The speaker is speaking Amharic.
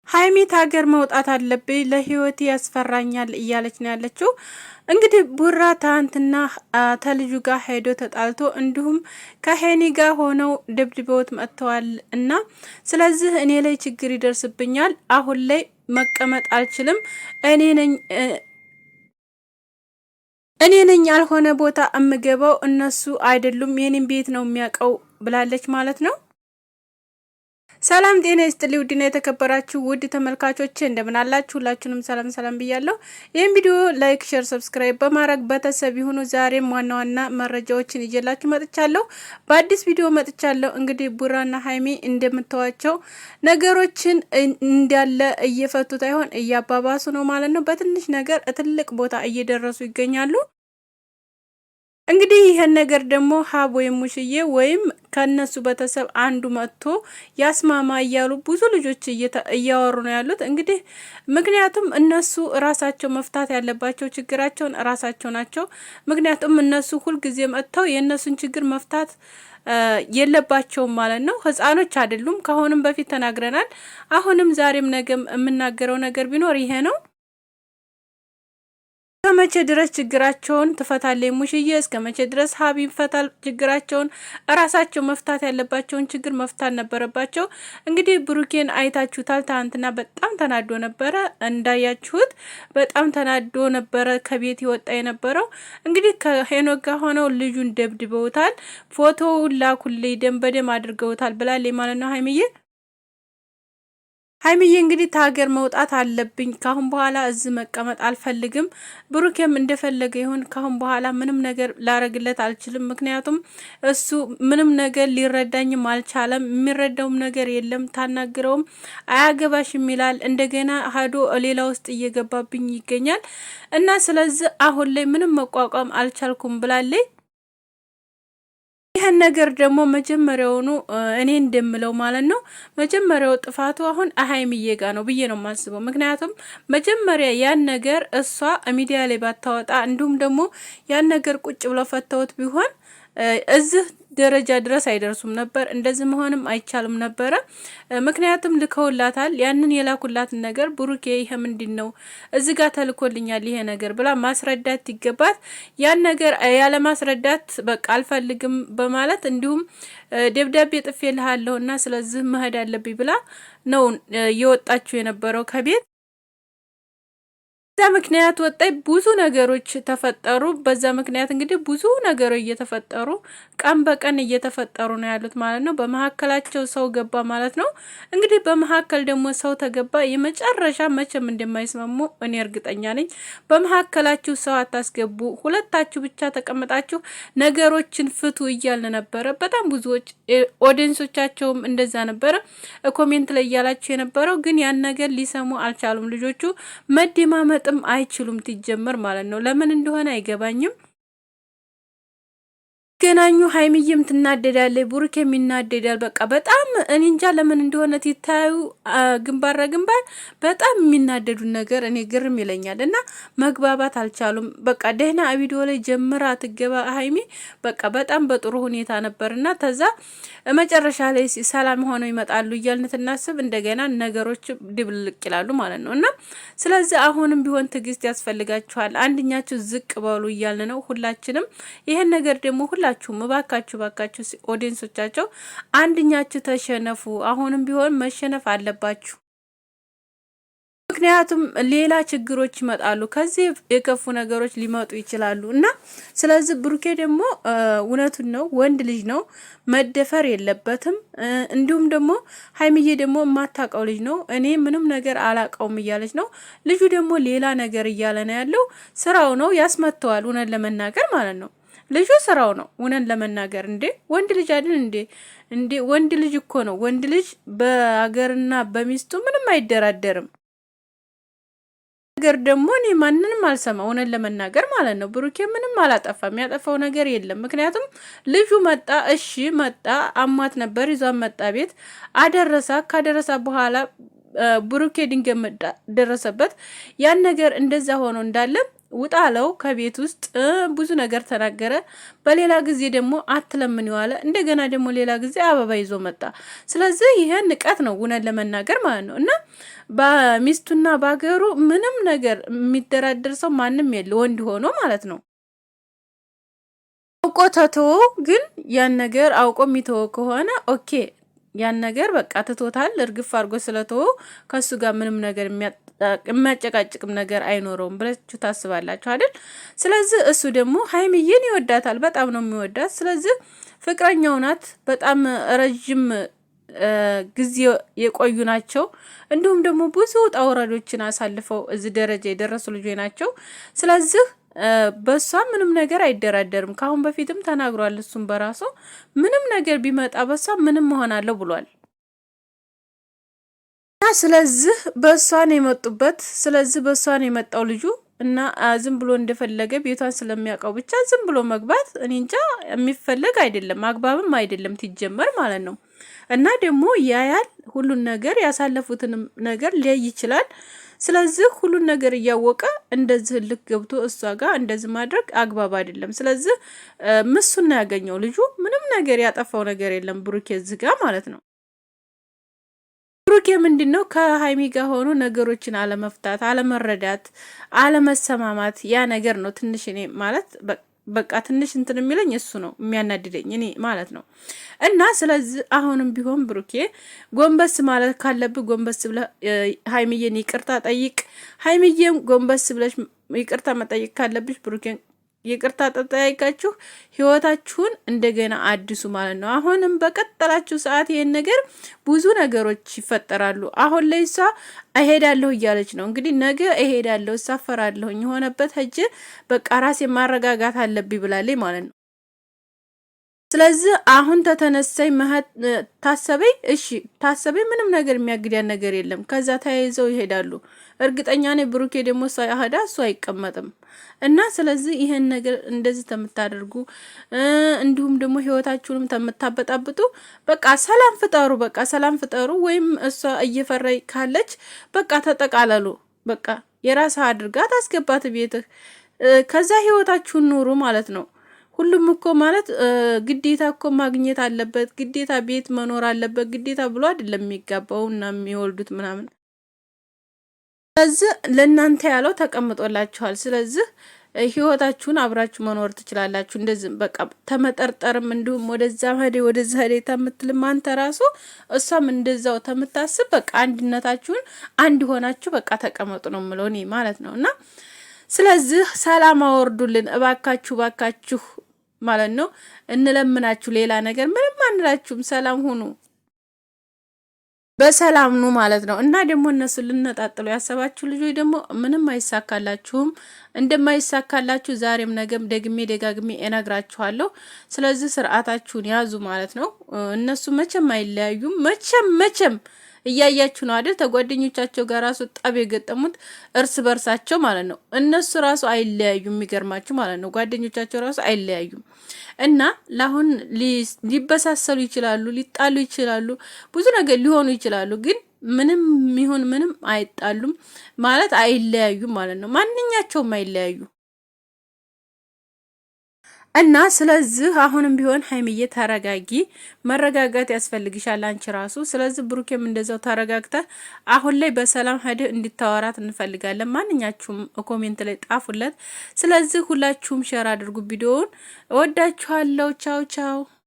ሀይሚት ሀገር መውጣት አለብኝ ለህይወቴ ያስፈራኛል እያለች ነው ያለችው። እንግዲህ ቡራ ትናንትና ተልጁ ጋር ሄዶ ተጣልቶ እንዲሁም ከሄኒ ጋር ሆነው ደብድበውት መጥተዋል እና ስለዚህ እኔ ላይ ችግር ይደርስብኛል፣ አሁን ላይ መቀመጥ አልችልም፣ እኔ ነኝ ያልሆነ ቦታ እምገባው፣ እነሱ አይደሉም፣ የኔን ቤት ነው የሚያውቀው ብላለች ማለት ነው። ሰላም ጤና ይስጥልኝ ውድና የተከበራችሁ ውድ ተመልካቾች እንደምን አላችሁ? ሁላችሁንም ሰላም ብያለሁ። ይህን ቪዲዮ ላይክ፣ ሼር፣ ሰብስክራይብ በማድረግ ቤተሰብ ይሁኑ። ዛሬም ዋና ዋና መረጃዎችን ይዤላችሁ መጥቻለሁ። በአዲስ ቪዲዮ መጥቻለሁ። እንግዲህ ቡራና ሀይሚ እንደምታዋቸው ነገሮችን እንዳለ እየፈቱት አይሆን እያባባሱ ነው ማለት ነው። በትንሽ ነገር ትልቅ ቦታ እየደረሱ ይገኛሉ። እንግዲህ ይሄን ነገር ደግሞ ሀብ ወይም ሙሽዬ ወይም ከነሱ ቤተሰብ አንዱ መጥቶ ያስማማ እያሉ ብዙ ልጆች እያወሩ ነው ያሉት። እንግዲህ ምክንያቱም እነሱ ራሳቸው መፍታት ያለባቸው ችግራቸውን ራሳቸው ናቸው። ምክንያቱም እነሱ ሁልጊዜ መጥተው የእነሱን ችግር መፍታት የለባቸውም ማለት ነው። ህፃኖች አይደሉም። ከአሁንም በፊት ተናግረናል። አሁንም ዛሬም ነገም የምናገረው ነገር ቢኖር ይሄ ነው። እስከመቼ ድረስ ችግራቸውን ትፈታለች ሙሽዬ? እስከመቼ ድረስ ሀቢብ ፈታል ችግራቸውን? እራሳቸው መፍታት ያለባቸውን ችግር መፍታት ነበረባቸው። እንግዲህ ብሩኬን አይታችሁታል። ትናንትና በጣም ተናዶ ነበረ፣ እንዳያችሁት በጣም ተናዶ ነበረ ከቤት ይወጣ የነበረው። እንግዲህ ከሄኖክ ጋር ሆነው ልጁን ደብድበውታል። ፎቶውን ላኩልኝ፣ ደም በደም አድርገውታል ብላለች ማለት ነው ሀይሚዬ እንግዲህ ታገር መውጣት አለብኝ፣ ካሁን በኋላ እዚህ መቀመጥ አልፈልግም። ብሩኬም እንደፈለገ ይሁን፣ ካሁን በኋላ ምንም ነገር ላረግለት አልችልም። ምክንያቱም እሱ ምንም ነገር ሊረዳኝም አልቻለም። የሚረዳውም ነገር የለም። ታናግረውም አያገባሽም ይላል። እንደገና ሀዶ ሌላ ውስጥ እየገባብኝ ይገኛል እና ስለዚህ አሁን ላይ ምንም መቋቋም አልቻልኩም ብላለች። ይህን ነገር ደግሞ መጀመሪያውኑ እኔ እንደምለው ማለት ነው መጀመሪያው ጥፋቱ አሁን ሀይሚዬ ጋ ነው ብዬ ነው የማስበው። ምክንያቱም መጀመሪያ ያን ነገር እሷ ሚዲያ ላይ ባታወጣ እንዲሁም ደግሞ ያን ነገር ቁጭ ብለው ፈተውት ቢሆን እዚህ ደረጃ ድረስ አይደርሱም ነበር። እንደዚህ መሆንም አይቻልም ነበረ። ምክንያቱም ልከውላታል። ያንን የላኩላትን ነገር ብሩኬ ይሄ ምንድነው እዚህ ጋር ተልኮልኛል ይሄ ነገር ብላ ማስረዳት ይገባት። ያን ነገር ያለ ማስረዳት በቃ አልፈልግም በማለት እንዲሁም ደብዳቤ ጥፌልሃለሁና ስለዚህ መሄድ አለብኝ ብላ ነው የወጣችው የነበረው ከቤት። በዛ ምክንያት ወጣይ ብዙ ነገሮች ተፈጠሩ። በዛ ምክንያት እንግዲህ ብዙ ነገሮች እየተፈጠሩ ቀን በቀን እየተፈጠሩ ነው ያሉት ማለት ነው። በመሀከላቸው ሰው ገባ ማለት ነው። እንግዲህ በመሀከል ደግሞ ሰው ተገባ የመጨረሻ መቼም እንደማይስማሙ እኔ እርግጠኛ ነኝ። በመሀከላችሁ ሰው አታስገቡ፣ ሁለታችሁ ብቻ ተቀምጣችሁ ነገሮችን ፍቱ እያልን ነበረ። በጣም ብዙዎች ኦዲየንሶቻቸውም እንደዛ ነበረ ኮሜንት ላይ እያላችሁ የነበረው ግን ያን ነገር ሊሰሙ አልቻሉም። ልጆቹ መደማመጥ አይችሉም ትጀመር ማለት ነው። ለምን እንደሆነ አይገባኝም። ገናኙ ሀይሚዬም ትናደዳለች፣ ብሩኬም ይናደዳል። በቃ በጣም እኔ እንጃ ለምን እንደሆነ ትታዩ ግንባር ግንባር በጣም የሚናደዱ ነገር እኔ ግርም ይለኛል። እና መግባባት አልቻሉም። በቃ ደህና ቪዲዮ ላይ ጀምራ ትገባ ሀይሚ በቃ በጣም በጥሩ ሁኔታ ነበርና ተዛ መጨረሻ ላይ ሰላም ሆነው ይመጣሉ እያልን ትናስብ እንደገና ነገሮች ድብልቅ ይላሉ ማለት ነው። እና ስለዚህ አሁንም ቢሆን ትዕግስት ያስፈልጋችኋል። አንድኛችሁ ዝቅ በሉ እያልን ነው ሁላችንም። ይሄን ነገር ደግሞ ሁላችሁም እባካችሁ ኦዲየንሶቻቸው አንድኛችሁ ተሸነፉ። አሁንም ቢሆን መሸነፍ አለባችሁ። ምክንያቱም ሌላ ችግሮች ይመጣሉ፣ ከዚህ የከፉ ነገሮች ሊመጡ ይችላሉ። እና ስለዚህ ብሩኬ ደግሞ እውነቱን ነው፣ ወንድ ልጅ ነው፣ መደፈር የለበትም። እንዲሁም ደግሞ ሀይሚዬ ደግሞ የማታውቀው ልጅ ነው። እኔ ምንም ነገር አላውቀውም እያለች ነው። ልጁ ደግሞ ሌላ ነገር እያለ ነው ያለው። ስራው ነው ያስመተዋል፣ እውነት ለመናገር ማለት ነው። ልጁ ስራው ነው እውነት ለመናገር። እንዴ ወንድ ልጅ አይደል እንዴ ወንድ ልጅ እኮ ነው። ወንድ ልጅ በአገርና በሚስቱ ምንም አይደራደርም። ነገር ደግሞ እኔ ማንንም አልሰማ እውነት ለመናገር ማለት ነው። ብሩኬ ምንም አላጠፋም፣ ያጠፋው ነገር የለም። ምክንያቱም ልጁ መጣ፣ እሺ መጣ፣ አሟት ነበር፣ ይዟን መጣ፣ ቤት አደረሳ። ካደረሳ በኋላ ብሩኬ ድንገት ደረሰበት። ያን ነገር እንደዛ ሆኖ እንዳለ ውጣለው ከቤት ውስጥ ብዙ ነገር ተናገረ። በሌላ ጊዜ ደግሞ አትለምን ይዋለ። እንደገና ደግሞ ሌላ ጊዜ አበባ ይዞ መጣ። ስለዚህ ይሄ ንቀት ነው እውነት ለመናገር ማለት ነው። እና በሚስቱና ባገሩ ምንም ነገር የሚደራደር ሰው ማንም የለ ወንድ ሆኖ ማለት ነው። አውቆ ተተወ። ግን ያን ነገር አውቆ የሚተወ ከሆነ ኦኬ ያን ነገር በቃ ትቶታል። እርግፍ አድርጎ ስለተወው ከሱ ጋር ምንም ነገር የሚያጨቃጭቅም ነገር አይኖረውም ብላችሁ ታስባላችሁ አይደል? ስለዚህ እሱ ደግሞ ሀይሚዬን ይወዳታል፣ በጣም ነው የሚወዳት። ስለዚህ ፍቅረኛው ናት። በጣም ረጅም ጊዜ የቆዩ ናቸው። እንዲሁም ደግሞ ብዙ ውጣ ውረዶችን አሳልፈው እዚህ ደረጃ የደረሱ ልጆች ናቸው። ስለዚህ በሷ ምንም ነገር አይደራደርም። ካሁን በፊትም ተናግሯል። እሱም በራሱ ምንም ነገር ቢመጣ በሷ ምንም መሆናለሁ ብሏል። እና ስለዚህ በሷን የመጡበት ስለዚህ በሷን የመጣው ልጁ እና ዝም ብሎ እንደፈለገ ቤቷን ስለሚያውቀው ብቻ ዝም ብሎ መግባት እኔ እንጃ የሚፈለግ አይደለም፣ አግባብም አይደለም ትጀመር ማለት ነው። እና ደግሞ ያያል ሁሉን ነገር ያሳለፉትንም ነገር ሊያይ ይችላል። ስለዚህ ሁሉን ነገር እያወቀ እንደዚህ ልክ ገብቶ እሷ ጋር እንደዚህ ማድረግ አግባብ አይደለም። ስለዚህ ምሱና ያገኘው ልጁ ምንም ነገር ያጠፋው ነገር የለም ብሩኬ እዚህ ጋር ማለት ነው። ብሩኬ ምንድነው ከሀይሚ ጋር ሆኖ ነገሮችን አለመፍታት፣ አለመረዳት፣ አለመሰማማት ያ ነገር ነው ትንሽ እኔ ማለት በቃ ትንሽ እንትን የሚለኝ እሱ ነው የሚያናድደኝ እኔ ማለት ነው። እና ስለዚህ አሁንም ቢሆን ብሩኬ ጎንበስ ማለት ካለብህ ጎንበስ ብለህ ሀይሚዬን ይቅርታ ጠይቅ። ሀይሚዬም ጎንበስ ብለሽ ይቅርታ መጠየቅ ካለብሽ ብሩኬን ይቅርታ ተጠያይቃችሁ ህይወታችሁን እንደገና አዲሱ ማለት ነው። አሁንም በቀጠላችሁ ሰዓት ይሄን ነገር ብዙ ነገሮች ይፈጠራሉ። አሁን ላይ እሷ እሄዳለሁ እያለች ነው እንግዲህ ነገ እሄዳለሁ እሳፈራለሁ የሆነበት ሂጅ በቃ ራሴ ማረጋጋት አለብኝ ብላለች ማለት ነው። ስለዚህ አሁን ተተነሳይ ታሰበይ እሺ ታሰበይ ምንም ነገር የሚያግዳን ነገር የለም። ከዛ ተያይዘው ይሄዳሉ። እርግጠኛ ነኝ ብሩኬ ደግሞ እሷ ያህዳ እሷ አይቀመጥም። እና ስለዚህ ይሄን ነገር እንደዚህ ተምታደርጉ እንዲሁም ደግሞ ህይወታችሁንም ተምታበጣብጡ በቃ ሰላም ፍጠሩ፣ በቃ ሰላም ፍጠሩ። ወይም እሷ እየፈራይ ካለች በቃ ተጠቃለሉ። በቃ የራስ አድርጋ ታስገባት ቤትህ። ከዛ ህይወታችሁን ኑሩ ማለት ነው። ሁሉም እኮ ማለት ግዴታ እኮ ማግኘት አለበት፣ ግዴታ ቤት መኖር አለበት፣ ግዴታ ብሎ አይደለም የሚጋባው እና የሚወልዱት ምናምን። ስለዚህ ለእናንተ ያለው ተቀምጦላችኋል። ስለዚህ ህይወታችሁን አብራችሁ መኖር ትችላላችሁ። እንደዚህ በቃ ተመጠርጠርም እንዲሁም ወደዛ ወደዛ ሄደ ተምትልም አንተ ራሱ እሷም እንደዛው ተምታስብ በቃ አንድነታችሁን አንድ ሆናችሁ በቃ ተቀመጡ ነው የምለው እኔ ማለት ነው። እና ስለዚህ ሰላም አወርዱልን እባካችሁ ባካችሁ ማለት ነው። እንለምናችሁ ሌላ ነገር ምንም አንላችሁም። ሰላም ሁኑ፣ በሰላም ኑ ማለት ነው። እና ደግሞ እነሱ ልነጣጥሉ ያሰባችሁ ልጆች ደግሞ ምንም አይሳካላችሁም። እንደማይሳካላችሁ ዛሬም ነገም ደግሜ ደጋግሜ እነግራችኋለሁ። ስለዚህ ስርዓታችሁን ያዙ ማለት ነው። እነሱ መቼም አይለያዩም። መቼም እያያችሁ ነው አይደል? ተጓደኞቻቸው ጋር ራሱ ጠብ የገጠሙት እርስ በርሳቸው ማለት ነው። እነሱ ራሱ አይለያዩም። የሚገርማችሁ ማለት ነው ጓደኞቻቸው ራሱ አይለያዩም። እና ለአሁን ሊበሳሰሉ ይችላሉ፣ ሊጣሉ ይችላሉ፣ ብዙ ነገር ሊሆኑ ይችላሉ። ግን ምንም ይሁን ምንም አይጣሉም ማለት አይለያዩም ማለት ነው። ማንኛቸውም አይለያዩ እና ስለዚህ አሁንም ቢሆን ሀይሚዬ ተረጋጊ፣ መረጋጋት ያስፈልግሻል አንቺ ራሱ። ስለዚህ ብሩኬም እንደዛው ተረጋግተ አሁን ላይ በሰላም ሄደህ እንድታወራት እንፈልጋለን። ማንኛችሁም ኮሜንት ላይ ጣፉለት። ስለዚህ ሁላችሁም ሼር አድርጉ ቪዲዮውን። እወዳችኋለሁ። ቻው ቻው።